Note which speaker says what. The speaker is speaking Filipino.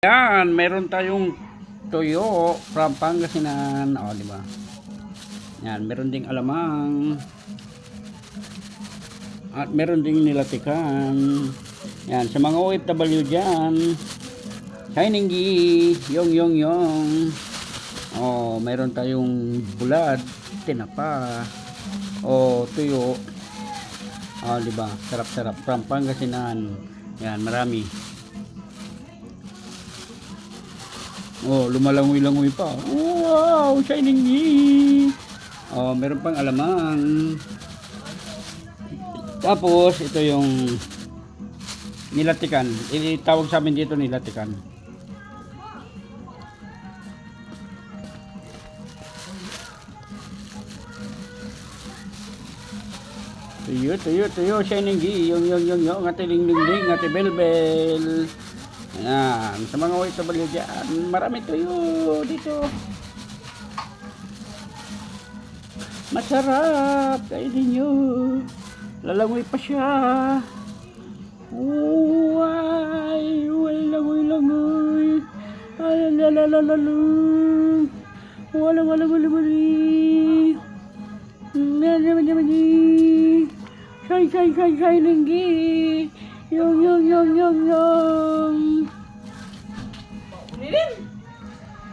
Speaker 1: Yan, meron tayong tuyo from Pangasinan. O, di ba? Yan, meron ding alamang. At meron ding nilatikan. Yan, sa mga OFW dyan. Shining G, yung. O, meron tayong bulad, tinapa. O, tuyo. O, di ba? Sarap-sarap from Pangasinan. Yan, marami. Oh, lumalangoy-langoy pa. Wow, Shining G. Oh, meron pang alamang. Tapos, ito yung nilatikan. Itawag sa amin dito nilatikan. Tuyo, Shining G. Yung, ate ling-ling-ling, ate bel-bel. Ayan, sa mga OFW dyan, marami tuyo dito. Masarap, kainin nyo. Lalangoy pa siya. Uway, langoy. Alalalalalalo. Walang. Shay, linggi. Yung.